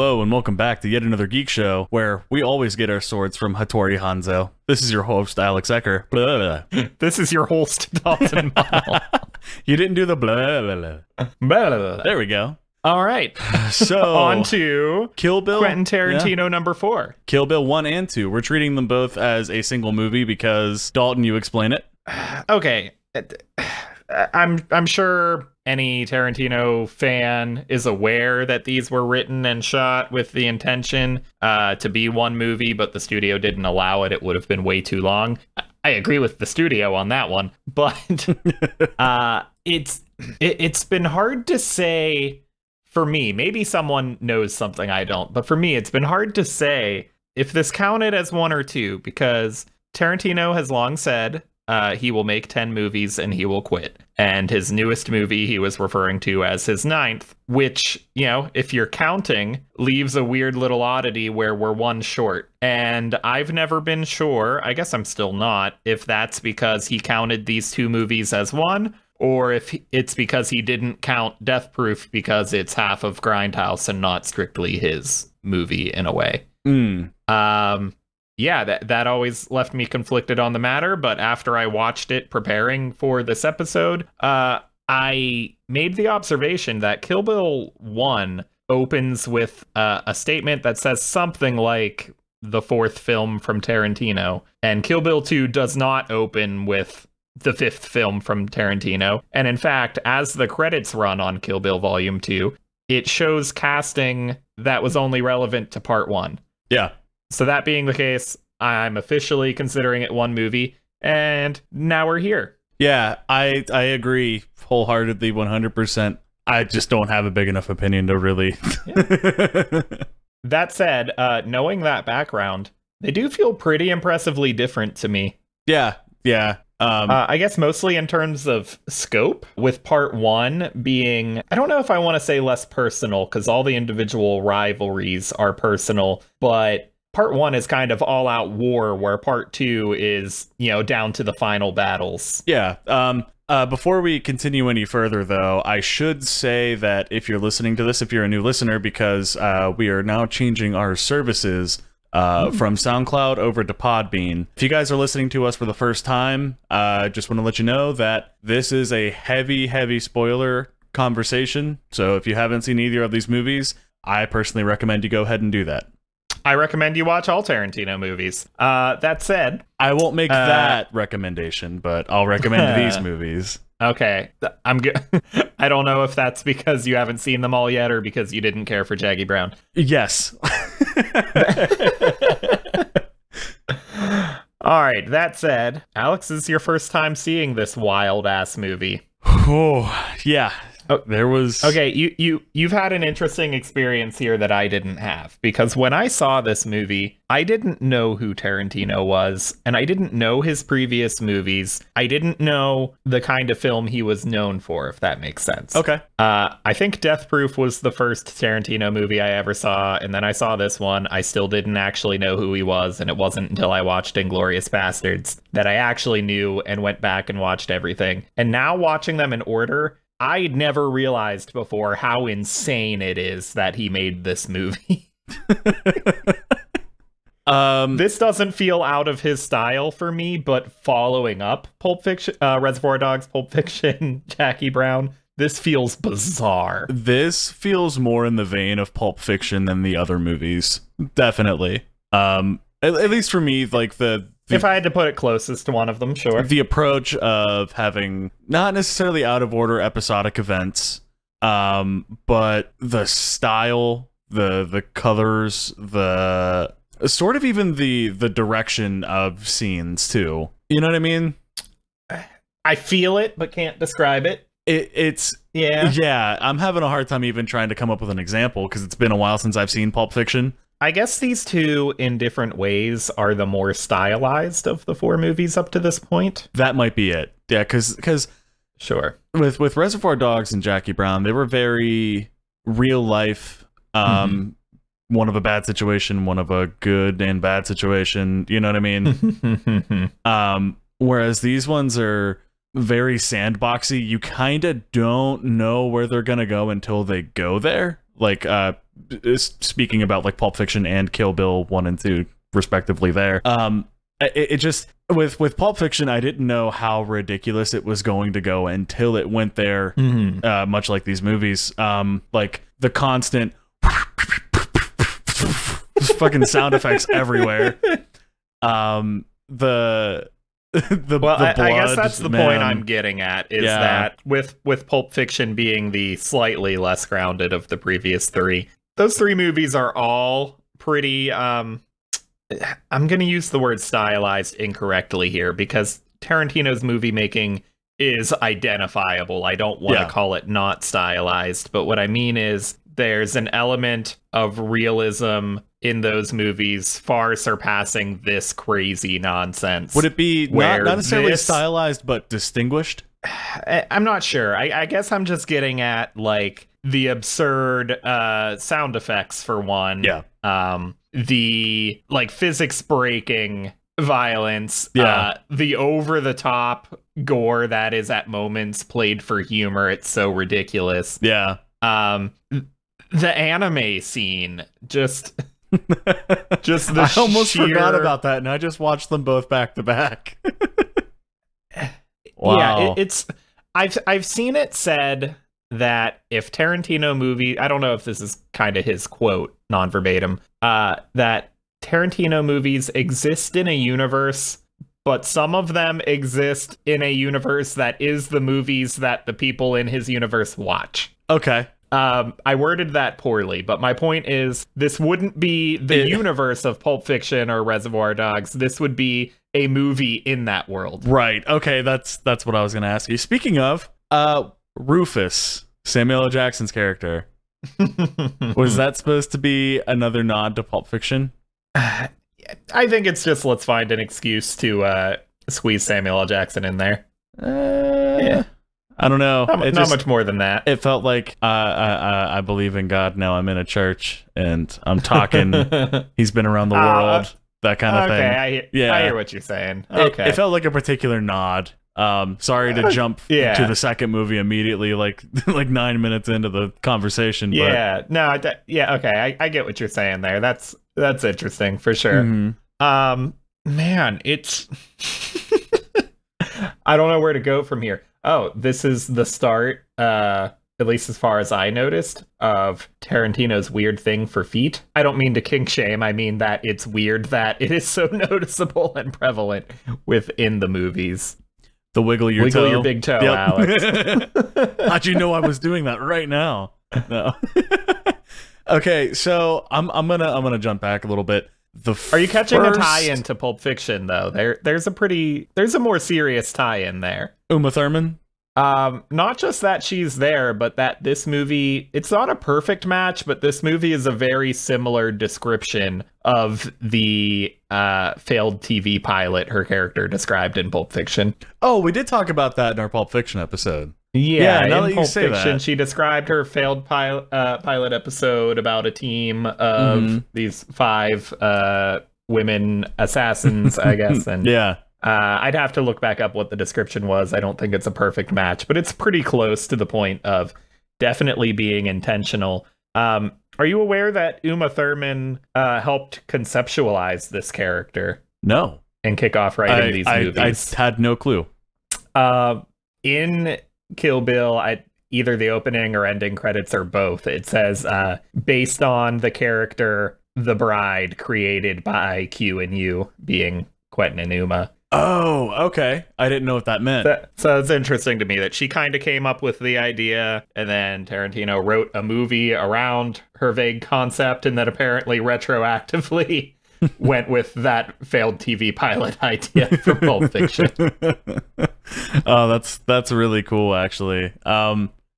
Hello and welcome back to yet another Geek Show, where we always get our swords from Hattori Hanzo. This is your host, Alex Ecker. Blah, blah. This is your host, Dalton Model. You didn't do the blah, blah, blah. Blah, blah, blah. There we go. All right. So, On to Kill Bill. Quentin Tarantino number 4. Kill Bill 1 and 2. We're treating them both as a single movie because, Dalton, you explain it. Okay. I'm sure any Tarantino fan is aware that these were written and shot with the intention to be one movie, but the studio didn't allow it. It would have been way too long. I agree with the studio on that one, but it's been hard to say for me. Maybe someone knows something I don't, but for me, it's been hard to say if this counted as 1 or 2, because Tarantino has long said he will make 10 movies and he will quit. And his newest movie he was referring to as his 9th, which, you know, if you're counting, leaves a weird little oddity where we're 1 short. And I've never been sure, I guess I'm still not, if that's because he counted these 2 movies as 1, or if it's because he didn't count Death Proof because it's half of Grindhouse and not strictly his movie in a way. Yeah, that always left me conflicted on the matter, but after I watched it preparing for this episode, I made the observation that Kill Bill 1 opens with a statement that says something like the 4th film from Tarantino, and Kill Bill 2 does not open with the 5th film from Tarantino. And in fact, as the credits run on Kill Bill Volume 2, it shows casting that was only relevant to Part 1. Yeah. So that being the case, I'm officially considering it 1 movie, and now we're here. Yeah, I agree wholeheartedly, 100%. I just don't have a big enough opinion to really... That said, knowing that background, they do feel pretty impressively different to me. Yeah. I guess mostly in terms of scope, with Part 1 being, I don't know if I want to say less personal, because all the individual rivalries are personal, but Part 1 is kind of all-out war, where Part 2 is, you know, down to the final battles. Yeah. Before we continue any further, though, I should say that if you're listening to this, if you're a new listener, because we are now changing our services from SoundCloud over to Podbean. If you guys are listening to us for the first time, just want to let you know that this is a heavy spoiler conversation. So if you haven't seen either of these movies, I personally recommend you go ahead and do that. I recommend you watch all Tarantino movies. That said, I won't make that recommendation, but I'll recommend these movies. Okay, I'm good. I don't know if that's because you haven't seen them all yet or because you didn't care for Jackie Brown. Yes. All right, that said, Alex, this is your first time seeing this wild-ass movie. Oh, yeah. Oh, there was... Okay, you've had an interesting experience here that I didn't have, because when I saw this movie, I didn't know who Tarantino was, and I didn't know his previous movies. I didn't know the kind of film he was known for, if that makes sense. Okay. I think Death Proof was the first Tarantino movie I ever saw, and then I saw this one. I still didn't actually know who he was, and it wasn't until I watched Inglourious Basterds that I actually knew and went back and watched everything. And now watching them in order, I never realized before how insane it is that he made this movie. This doesn't feel out of his style for me, but following up Pulp Fiction, Reservoir Dogs, Pulp Fiction, Jackie Brown, this feels bizarre. This feels more in the vein of Pulp Fiction than the other movies. Definitely. At least for me, like if I had to put it closest to one of them, sure. The approach of having not necessarily out of order episodic events, but the style, the colors, the sort of even the direction of scenes too. You know what I mean? I feel it, but can't describe it. It's yeah. I'm having a hard time even trying to come up with an example because it's been a while since I've seen Pulp Fiction. I guess these two, in different ways, are the more stylized of the 4 movies up to this point. That might be it. Yeah, because sure, with Reservoir Dogs and Jackie Brown, they were very real life. One of a bad situation, one of a good and bad situation. You know what I mean? Whereas these ones are very sandboxy. You kind of don't know where they're gonna go until they go there. Like speaking about like Pulp Fiction and Kill Bill 1 and 2 respectively there. It just with Pulp Fiction, I didn't know how ridiculous it was going to go until it went there. Much like these movies, like the constant fucking sound effects everywhere. The blood, I guess that's the man. point I'm getting at, is that with Pulp Fiction being the slightly less grounded of the previous three, those three movies are all pretty I'm going to use the word stylized incorrectly here, because Tarantino's movie making is identifiable. I don't want to call it not stylized, but what I mean is there's an element of realism in those movies far surpassing this crazy nonsense. Would it be not necessarily stylized, but distinguished? I'm not sure. I guess I'm just getting at like the absurd sound effects for one. Yeah. The like physics breaking violence, the over the top gore that is at moments played for humor. It's so ridiculous. Yeah. The anime scene, just the I almost sheer... forgot about that, and I just watched them both back to back. Wow. Yeah, it's I've seen it said that if Tarantino movie, I don't know if this is kind of his quote, non-verbatim, that Tarantino movies exist in a universe, but some of them exist in a universe that is the movies that the people in his universe watch. Okay. I worded that poorly, but my point is this wouldn't be the universe of Pulp Fiction or Reservoir Dogs. This would be a movie in that world. Right. Okay, that's what I was going to ask you. Speaking of, Rufus, Samuel L. Jackson's character, was that supposed to be another nod to Pulp Fiction? I think it's just let's find an excuse to squeeze Samuel L. Jackson in there. Yeah. I don't know. Not much more than that. It felt like I believe in God. Now I'm in a church and I'm talking. He's been around the world. That kind of thing. I hear what you're saying. Okay. It felt like a particular nod. Sorry to jump to the second movie immediately, like 9 minutes into the conversation. But... Okay. I get what you're saying there. That's interesting for sure. Mm-hmm. Man, it's I don't know where to go from here. Oh, this is the start, at least as far as I noticed, of Tarantino's weird thing for feet. I don't mean to kink shame. I mean that it's weird that it is so noticeable and prevalent within the movies. The wiggle your toe. Wiggle your big toe, yep. Alex. How'd you know I was doing that right now? No. Okay, so I'm gonna jump back a little bit. Are you catching a tie-in to Pulp Fiction though? There's a more serious tie-in there. Uma Thurman? Not just that she's there, but that this movie, it's not a perfect match, but this movie is a very similar description of the failed TV pilot her character described in Pulp Fiction. Oh, we did talk about that in our Pulp Fiction episode. Yeah, in Pulp Fiction, she described her failed pilot episode about a team of these 5 women assassins, I guess. And yeah. I'd have to look back up what the description was. I don't think it's a perfect match, but it's pretty close to the point of definitely being intentional. Are you aware that Uma Thurman helped conceptualize this character? No. And kick off writing these movies? I had no clue. In Kill Bill, either the opening or ending credits or both, it says, based on the character, the bride created by Q and U, being Quentin and Uma. Oh, okay. I didn't know what that meant. So it's interesting to me that she kind of came up with the idea, and then Tarantino wrote a movie around her vague concept, and then apparently retroactively went with that failed TV pilot idea for Pulp Fiction. Oh, that's really cool, actually.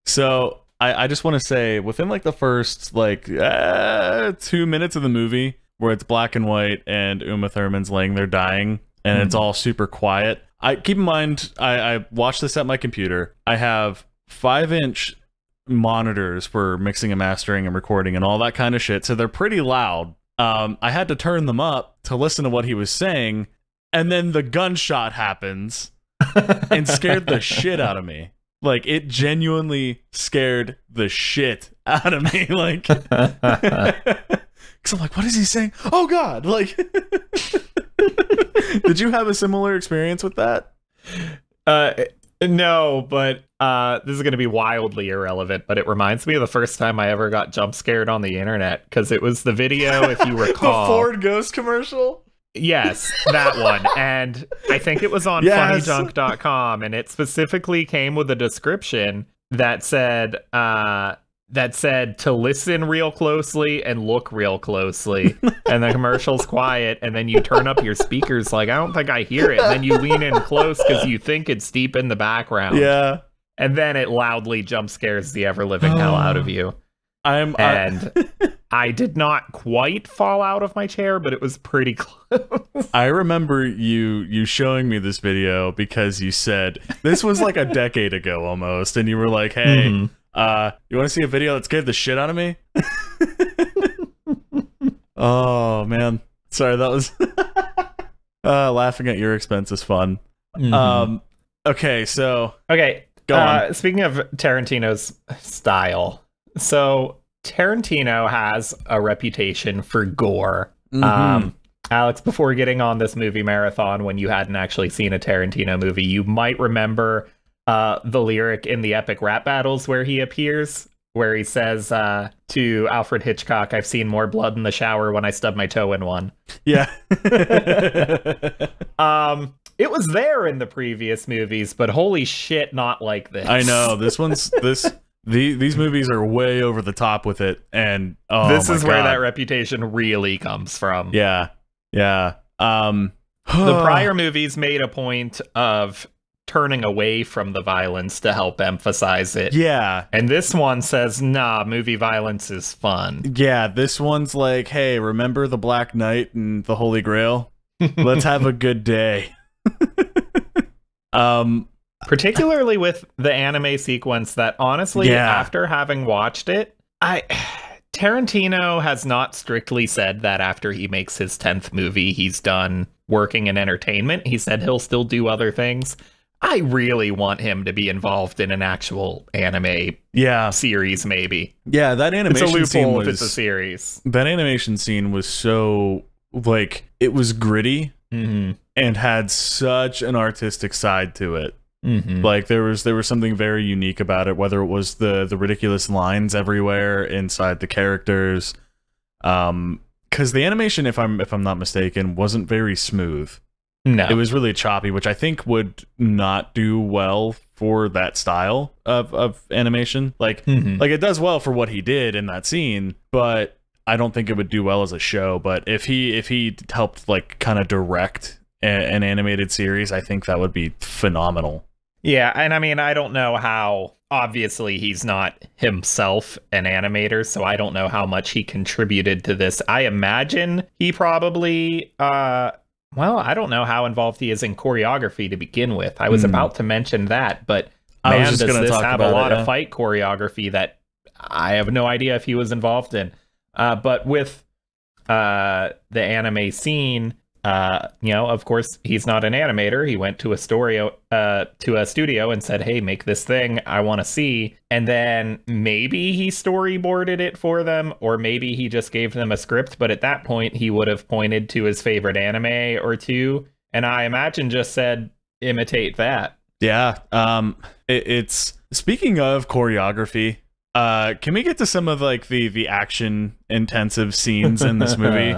So I just want to say, within like the first 2 minutes of the movie, where it's black and white and Uma Thurman's laying there dying, and it's all super quiet. Keep in mind, I watched this at my computer. I have 5-inch monitors for mixing and mastering and recording and all that kind of shit, so they're pretty loud. I had to turn them up to listen to what he was saying, and then the gunshot happens and scared the shit out of me. Like, it genuinely scared the shit out of me. Like, because I'm like, what is he saying? Oh God! Like, did you have a similar experience with that? No, but this is going to be wildly irrelevant, but it reminds me of the first time I ever got jump scared on the internet, because it was the video, if you recall. The Ford Ghost commercial? Yes, that one. And I think it was on funnyjunk.com, and it specifically came with a description that said to listen real closely and look real closely. And the commercial's quiet, and then you turn up your speakers like, I don't think I hear it. And then you lean in close because you think it's deep in the background. Yeah. And then it loudly jump scares the ever-living hell out of you. I did not quite fall out of my chair, but it was pretty close. I remember you showing me this video because you said, this was like a decade ago almost, and you were like, hey, you want to see a video that scared the shit out of me? Oh, man. Sorry, that was... laughing at your expense is fun. Okay, so... Okay, go on. Speaking of Tarantino's style, so Tarantino has a reputation for gore. Alex, before getting on this movie marathon, when you hadn't actually seen a Tarantino movie, you might remember the lyric in the epic rap battles where he appears, where he says to Alfred Hitchcock, I've seen more blood in the shower when I stub my toe in one. Yeah. It was there in the previous movies, but holy shit, not like this. I know. These movies are way over the top with it, and this is where that reputation really comes from. Yeah. Yeah. The prior movies made a point of turning away from the violence to help emphasize it. Yeah. And this one says, nah, movie violence is fun. Yeah, this one's like, hey, remember the Black Knight and the Holy Grail? Let's have a good day. Particularly with the anime sequence that, honestly, after having watched it, Tarantino has not strictly said that after he makes his 10th movie, he's done working in entertainment. He said he'll still do other things. I really want him to be involved in an actual anime series, maybe. Yeah, that animation scene. It's a loophole if it's a series. That animation scene was so, like, it was gritty and had such an artistic side to it. Like, there was something very unique about it, whether it was the ridiculous lines everywhere inside the characters. Because the animation, if I'm not mistaken, wasn't very smooth. No. It was really choppy, which I think would not do well for that style of animation. Like it does well for what he did in that scene, but I don't think it would do well as a show. But if he helped, like, kind of direct an animated series, I think that would be phenomenal. Yeah, and I mean, I don't know how, obviously he's not himself an animator, so I don't know how much he contributed to this. I imagine he probably, well, I don't know how involved he is in choreography to begin with. I was about to mention that, but man, does this have a lot of fight choreography that I have no idea if he was involved in. But with the anime scene, of course, he's not an animator. He went to a studio and said, hey, make this thing I want to see. And then maybe he storyboarded it for them, or maybe he just gave them a script. But at that point, he would have pointed to his favorite anime or two. And I imagine just said, imitate that. Yeah. It's speaking of choreography, can we get to some of, like, the action intensive scenes in this movie?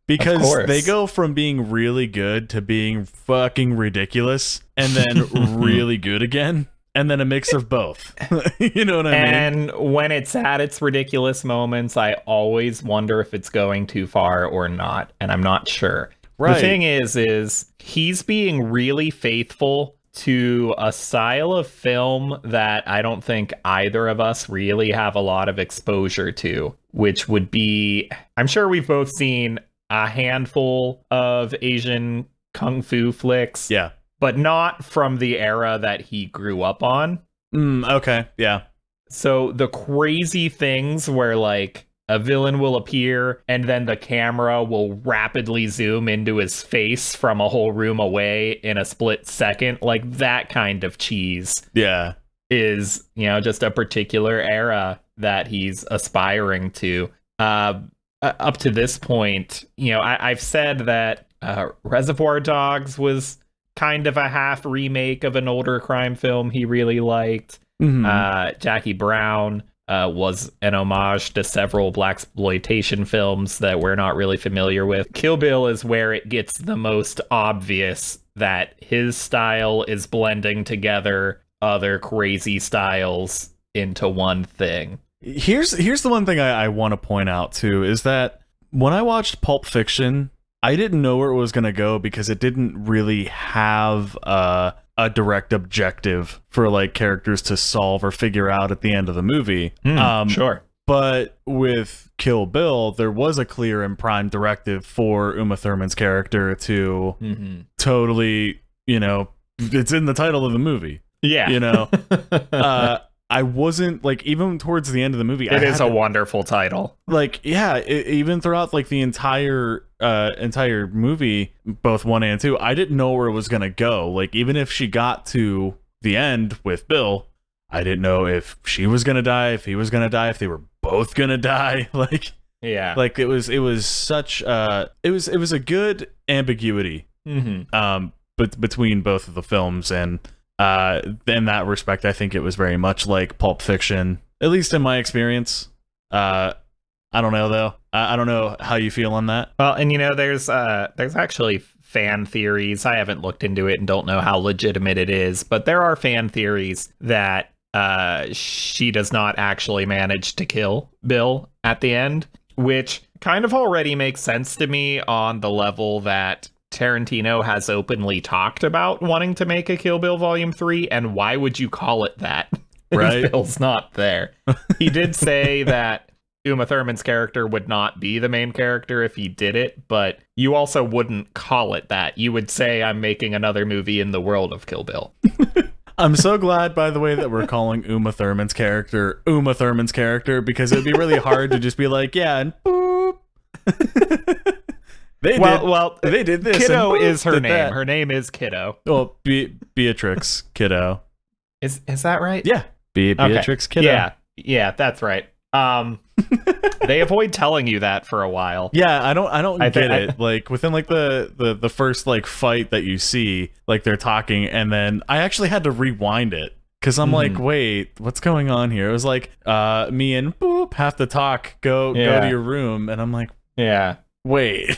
Because they go from being really good to being fucking ridiculous, and then really good again, and then a mix of both. You know what I mean? And when it's at its ridiculous moments, I always wonder if it's going too far or not, and I'm not sure. Right. The thing is he's being really faithful to a style of film that I don't think either of us really have a lot of exposure to, which would be, I'm sure we've both seen a handful of Asian kung fu flicks. Yeah. But not from the era that he grew up on. Okay, yeah. So the crazy things where, like, a villain will appear and then the camera will rapidly zoom into his face from a whole room away in a split second, like that kind of cheese. Yeah. Is, just a particular era that he's aspiring to. Up to this point, I've said that Reservoir Dogs was kind of a half remake of an older crime film he really liked. Jackie Brown was an homage to several blaxploitation films that we're not really familiar with. Kill Bill is where it gets the most obvious that his style is blending together other crazy styles into one thing. Here's the one thing I want to point out too, is that when I watched Pulp Fiction, I didn't know where it was going to go because it didn't really have a direct objective for like characters to solve or figure out at the end of the movie. Sure. But with Kill Bill, there was a clear and prime directive for Uma Thurman's character to totally, it's in the title of the movie. Yeah. I wasn't like, even towards the end of the movie, it is a wonderful title. Like, yeah, even throughout like the entire movie, both 1 and 2, I didn't know where it was gonna go. Like, even if she got to the end with Bill, I didn't know if she was gonna die, if he was gonna die, if they were both gonna die. Like, yeah, like it was such it was a good ambiguity but between both of the films. And in that respect, I think it was very much like Pulp Fiction, at least in my experience. I don't know though. I don't know how you feel on that. Well, and there's actually fan theories. I haven't looked into it and don't know how legitimate it is, but there are fan theories that she does not actually manage to kill Bill at the end, which kind of already makes sense to me on the level that Tarantino has openly talked about wanting to make a Kill Bill Volume 3, and why would you call it that right? if Bill's not there? He did say that Uma Thurman's character would not be the main character if he did it, but you also wouldn't call it that. You would say, I'm making another movie in the world of Kill Bill. I'm so glad, by the way, that we're calling Uma Thurman's character, because it'd be really hard to just be like, yeah, and boop. They did this. Kiddo is her name. That. Her name is Kiddo. Well, Beatrix Kiddo. Is that right? Yeah, Beatrix Kiddo. Yeah, that's right. They avoid telling you that for a while. Yeah, I don't get it. Like within like the first like fight that you see, like they're talking, and then I actually had to rewind it because I'm like, wait, what's going on here? It was like me and Boop have to talk. Go to your room, and I'm like, yeah, wait.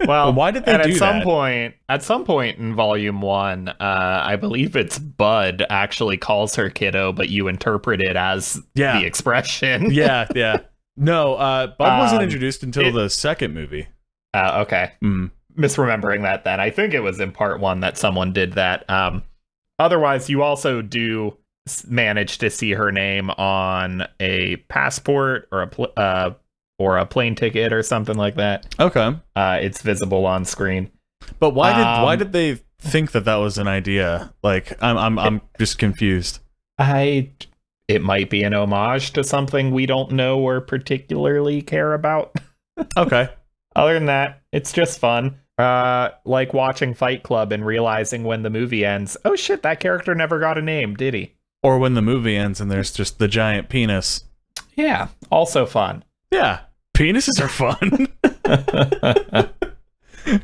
Well, why did they do that? At some point in Volume 1, I believe it's Bud actually calls her Kiddo, but you interpret it as the expression. Yeah. No, Bud wasn't introduced until the second movie. Okay. Misremembering that then. I think it was in Part 1 that someone did that. Otherwise, you also do manage to see her name on a passport or a plane ticket or something like that. Okay. It's visible on screen. But why did they think that was an idea? Like, I'm just confused. It might be an homage to something we don't know or particularly care about. Okay. Other than that, it's just fun. Like watching Fight Club and realizing when the movie ends, oh shit, that character never got a name, did he? Or when the movie ends and there's just the giant penis. Yeah, also fun. Yeah, penises are fun.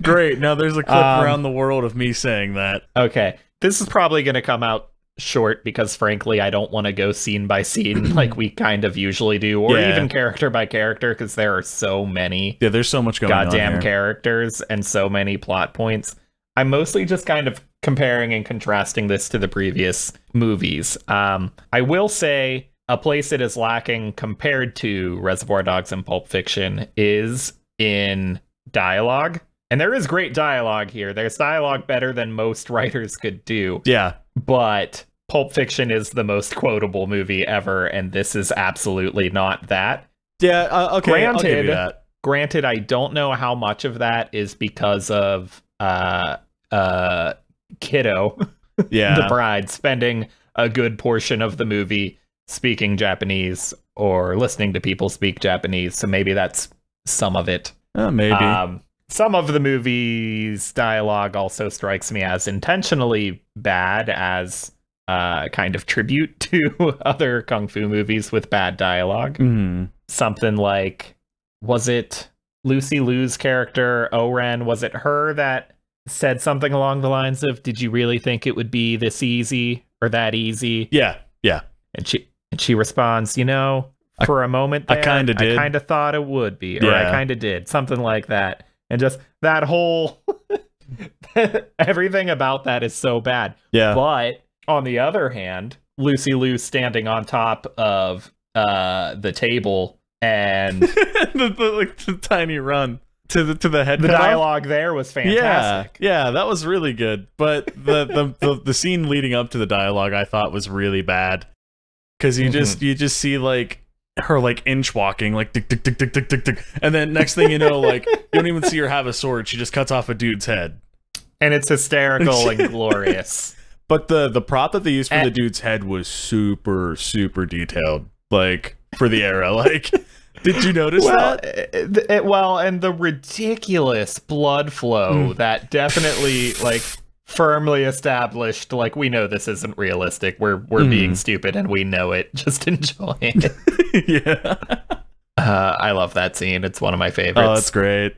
Great. Now there's a clip around the world of me saying that. Okay. This is probably going to come out short because, frankly, I don't want to go scene by scene like we kind of usually do, or even character by character, because there are so many. Yeah, there's so much going on. Goddamn characters and so many plot points. I'm mostly just kind of comparing and contrasting this to the previous movies. I will say a place it is lacking compared to Reservoir Dogs and Pulp Fiction is in dialogue. And there is great dialogue here. There's dialogue better than most writers could do. Yeah. But Pulp Fiction is the most quotable movie ever, and this is absolutely not that. Yeah, okay, I'll give you that. Granted, I don't know how much of that is because of Kiddo, the bride, spending a good portion of the movie speaking Japanese or listening to people speak Japanese, so maybe that's some of it. Maybe. Some of the movie's dialogue also strikes me as intentionally bad, as kind of tribute to other kung fu movies with bad dialogue. Mm. Something like, was it Lucy Liu's character, O-Ren, was it her that said something along the lines of, did you really think it would be this easy or that easy? Yeah. And she responds, for a moment there, I kind of did. I kind of thought it would be, or I kind of did, something like that. And just that whole everything about that is so bad. Yeah. But on the other hand, Lucy Liu standing on top of the table and the tiny run to the head. The dialogue there was fantastic. Yeah, that was really good. But the scene leading up to the dialogue I thought was really bad. Because you just see like her like inch walking, like tick tick tick tick tick tick tick, and then next thing you know, like you don't even see her have a sword. She just cuts off a dude's head, and it's hysterical and glorious. But the prop that they used for the dude's head was super detailed, like for the era. Like, did you notice that? And the ridiculous blood flow that definitely like firmly established, like, we know this isn't realistic. We're being stupid and we know it. Just enjoy it. Yeah. I love that scene. It's one of my favorites. Oh, that's great.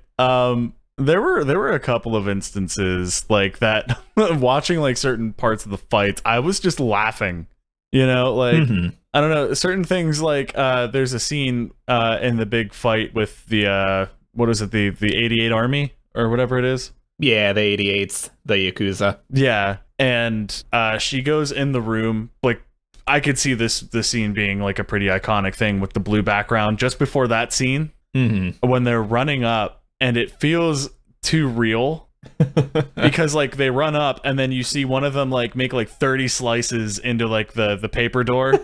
There were a couple of instances like that watching like certain parts of the fights, I was just laughing. Like I don't know, certain things like there's a scene in the big fight with the what is it, the 88 Army or whatever it is. Yeah, the 88s, the Yakuza. Yeah, and she goes in the room. Like, I could see the scene being like a pretty iconic thing with the blue background. Just before that scene, when they're running up, and it feels too real because like they run up, and then you see one of them like make like 30 slices into like the paper door.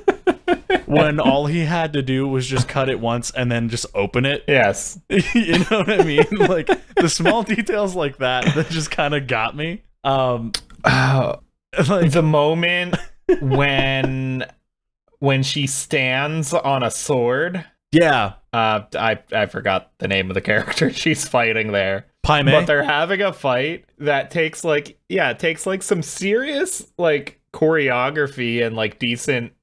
When all he had to do was just cut it once and then just open it. Yes. You know what I mean? Like the small details like that just kind of got me. Like the moment when she stands on a sword. Yeah. I forgot the name of the character she's fighting there. Pai Mei. But they're having a fight that takes like some serious like choreography and like decent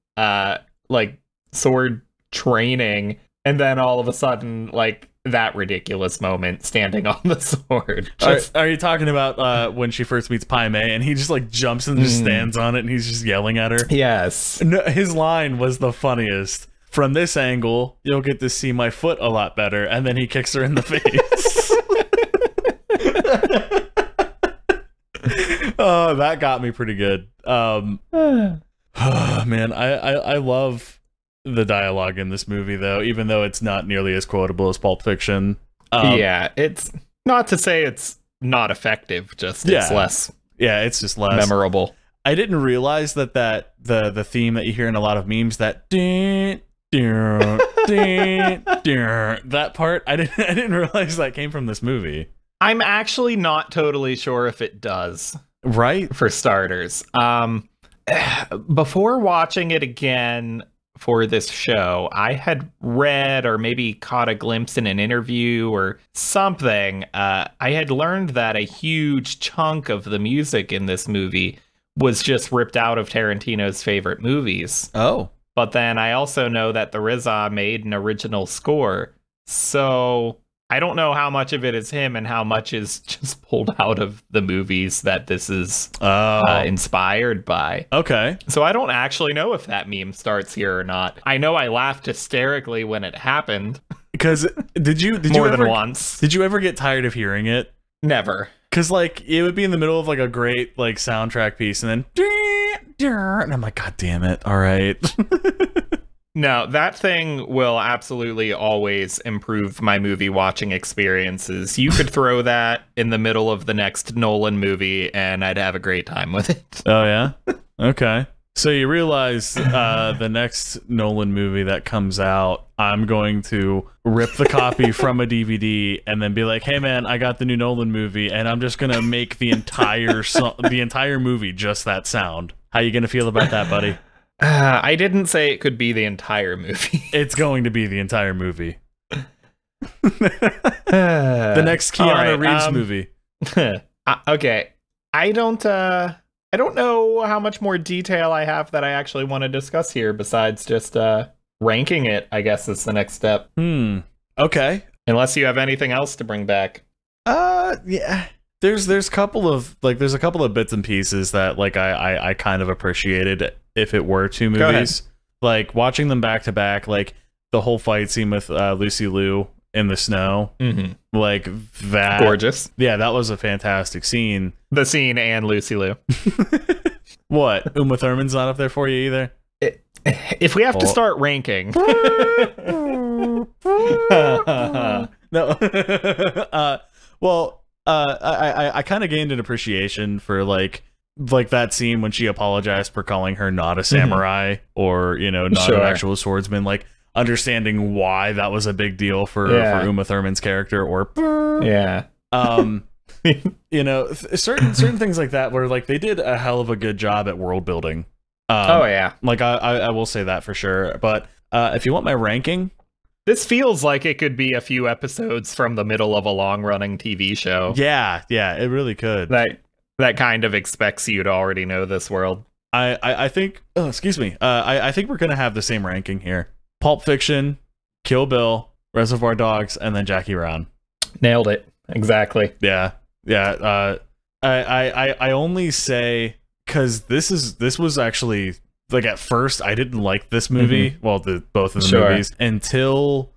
like sword training, and then all of a sudden like that ridiculous moment standing on the sword. Are you talking about when she first meets Pai Mei and he just like jumps and just stands on it and he's just yelling at her? Yes. No, his line was the funniest. From this angle, you'll get to see my foot a lot better, and then he kicks her in the face. Oh, that got me pretty good. Man, I love the dialogue in this movie, though, even though it's not nearly as quotable as Pulp Fiction. Yeah, it's not to say it's not effective, just it's less. Yeah, it's just less memorable. I didn't realize that the theme that you hear in a lot of memes, that that part, I didn't realize that came from this movie. I'm actually not totally sure if it does. Right? For starters. Before watching it again for this show, I had read or maybe caught a glimpse in an interview or something. I had learned that a huge chunk of the music in this movie was just ripped out of Tarantino's favorite movies. Oh. But then I also know that the RZA made an original score. So I don't know how much of it is him and how much is just pulled out of the movies that this is inspired by. Okay. So I don't actually know if that meme starts here or not. I know I laughed hysterically when it happened. Because did you more than once? Did you ever get tired of hearing it? Never. Because like it would be in the middle of like a great like soundtrack piece, and then and I'm like, God damn it! All right. No, that thing will absolutely always improve my movie watching experiences. You could throw that in the middle of the next Nolan movie, and I'd have a great time with it. Oh yeah. Okay. So you realize the next Nolan movie that comes out, I'm going to rip the copy from a DVD and then be like, "Hey man, I got the new Nolan movie," and I'm just gonna make the entire movie just that sound. How you gonna feel about that, buddy? I didn't say it could be the entire movie. It's going to be the entire movie. The next Keanu Reeves movie. Okay, I don't. I don't know how much more detail I have that I actually want to discuss here besides just ranking it, I guess is the next step. Okay. Unless you have anything else to bring back. Yeah. There's a couple of bits and pieces that like I kind of appreciated if it were two movies. Like watching them back to back, like the whole fight scene with Lucy Liu in the snow. Like that. Gorgeous. Yeah, that was a fantastic scene. The scene and Lucy Liu. What? Uma Thurman's not up there for you either? If we have to start ranking. No. Well, I kind of gained an appreciation for like that scene when she apologized for calling her not a samurai or, you know, not an actual swordsman, like understanding why that was a big deal for Uma Thurman's character or you know, certain things like that where like they did a hell of a good job at world building. Like I will say that for sure. But if you want my ranking, this feels like it could be a few episodes from the middle of a long-running TV show. Yeah, it really could. That kind of expects you to already know this world. I think. Oh, excuse me. I think we're gonna have the same ranking here: Pulp Fiction, Kill Bill, Reservoir Dogs, and then Jackie Brown. Nailed it. Exactly. Yeah. I only say because this was actually. Like at first I didn't like this movie, well both of the movies, until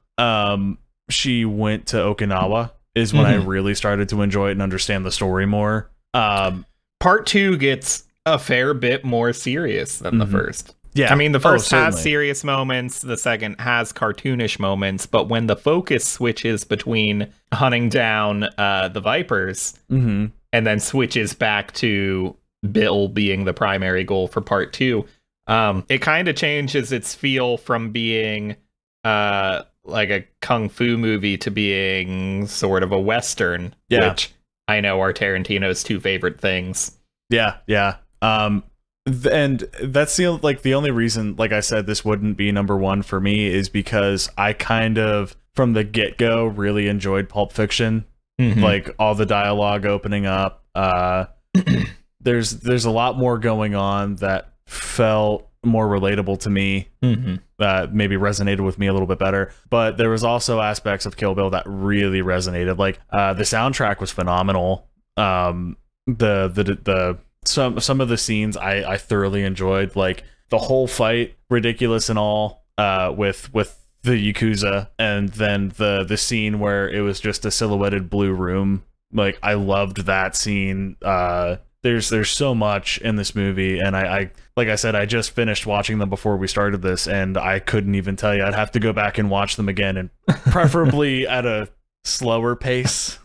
she went to Okinawa is when I really started to enjoy it and understand the story more. Part 2 gets a fair bit more serious than the first. Yeah. I mean, the first has serious moments, the second has cartoonish moments, but when the focus switches between hunting down the Vipers and then switches back to Bill being the primary goal for part 2, it kind of changes its feel from being like a kung fu movie to being sort of a Western, which I know are Tarantino's two favorite things. Yeah. And that's the only reason, like I said, this wouldn't be number one for me is because I kind of, from the get-go, really enjoyed Pulp Fiction. Like all the dialogue opening up. There's a lot more going on that felt more relatable to me, maybe resonated with me a little bit better, but there was also aspects of Kill Bill that really resonated. Like the soundtrack was phenomenal. Some of the scenes I thoroughly enjoyed, like the whole fight, ridiculous and all, with the Yakuza, and then the scene where it was just a silhouetted blue room. Like I loved that scene. There's so much in this movie, and I like I said, I just finished watching them before we started this, and I couldn't even tell you. I'd have to go back and watch them again, and preferably at a slower pace.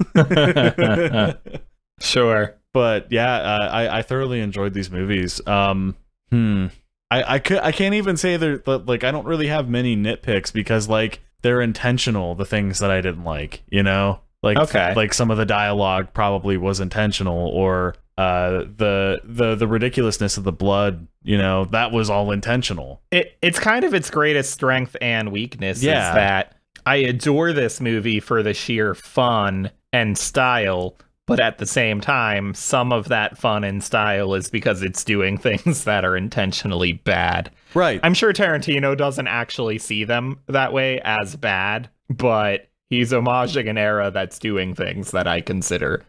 Sure. But yeah, I thoroughly enjoyed these movies. I can't even say they're like, I don't really have many nitpicks because like they're intentional, the things that I didn't like, you know? Like like some of the dialogue probably was intentional, or the ridiculousness of the blood, you know, that was all intentional. It's kind of its greatest strength and weakness is that I adore this movie for the sheer fun and style, but at the same time, some of that fun and style is because it's doing things that are intentionally bad. Right. I'm sure Tarantino doesn't actually see them that way as bad, but he's homaging an era that's doing things that I consider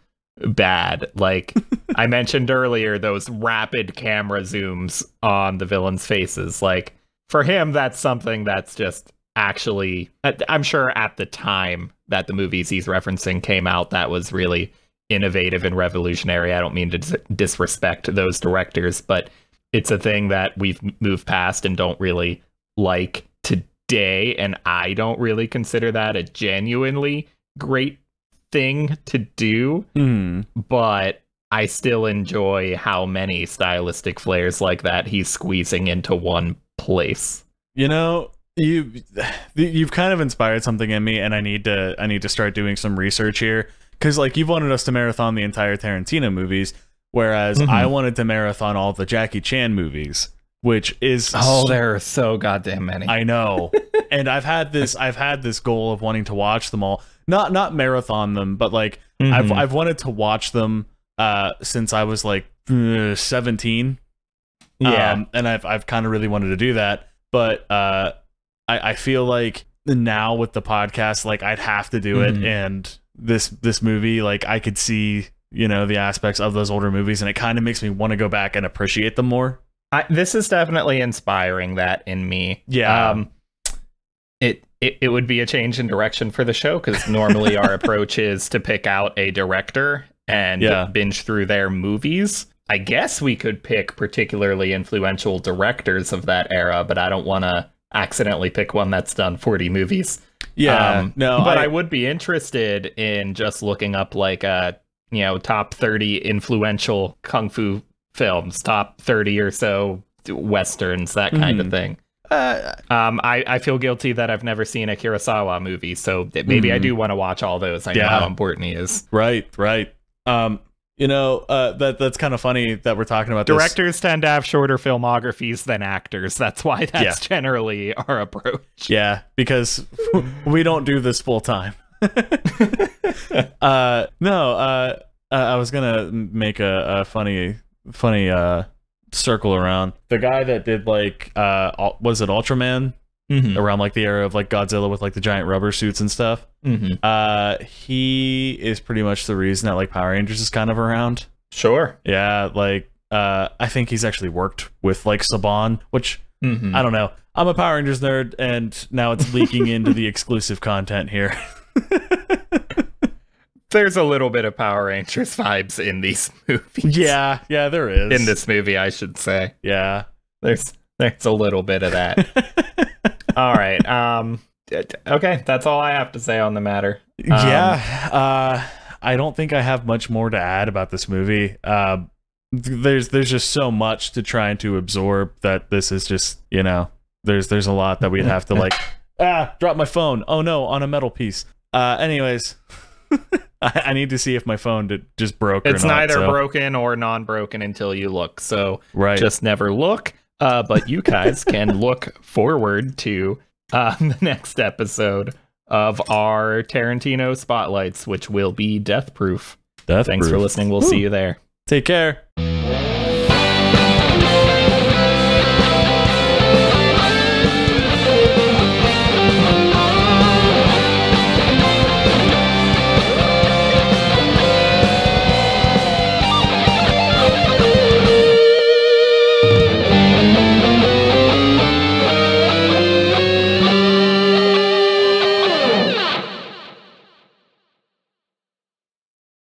bad. Like I mentioned earlier, those rapid camera zooms on the villains' faces. Like for him, that's something that's just actually, I'm sure at the time that the movies he's referencing came out, that was really innovative and revolutionary. I don't mean to disrespect those directors, but it's a thing that we've moved past and don't really like today, and I don't really consider that a genuinely great thing to do. But I still enjoy how many stylistic flares like that he's squeezing into one place. You know, you've kind of inspired something in me, and I need to start doing some research here. Because, like, you've wanted us to marathon the entire Tarantino movies, whereas I wanted to marathon all the Jackie Chan movies, which is... Oh, there are so goddamn many. I know. And I've had this goal of wanting to watch them all. Not marathon them, but, like, I've wanted to watch them since I was, like, 17. Yeah. And I've kind of really wanted to do that, but I feel like now with the podcast, like I'd have to do it, and this movie, like I could see, you know, the aspects of those older movies, and it kind of makes me want to go back and appreciate them more. This is definitely inspiring that in me. Yeah. It would be a change in direction for the show, because normally our approach is to pick out a director and binge through their movies. I guess we could pick particularly influential directors of that era, but I don't want to accidentally pick one that's done 40 movies. Yeah, no, but I would be interested in just looking up like top 30 influential kung fu films, top 30 or so westerns, that kind of thing. I feel guilty that I've never seen a Kurosawa movie, so maybe I do want to watch all those. I know how important he is. Right. You know, that's kind of funny that we're talking about Directors tend to have shorter filmographies than actors. That's why that's generally our approach. Yeah, because we don't do this full time. I was gonna make a funny circle around the guy that did like was it Ultraman? Around like the era of like Godzilla with like the giant rubber suits and stuff. He is pretty much the reason that like Power Rangers is kind of around. Sure. Yeah, like I think he's actually worked with like Saban, which I don't know. I'm a Power Rangers nerd, and now it's leaking into the exclusive content here. There's a little bit of Power Rangers vibes in these movies. Yeah, there is. In this movie, I should say. Yeah. There's a little bit of that. All right. Okay, that's all I have to say on the matter. I don't think I have much more to add about this movie. There's just so much to try and to absorb that this is just, you know, there's a lot that we'd have to like drop my phone. Oh no, on a metal piece. Anyways, I need to see if my phone just broke or not. It's neither broken or non-broken until you look. So just never look. But you guys can look forward to the next episode of our Tarantino Spotlights, which will be Death Proof. Thanks for listening. We'll see you there. Take care.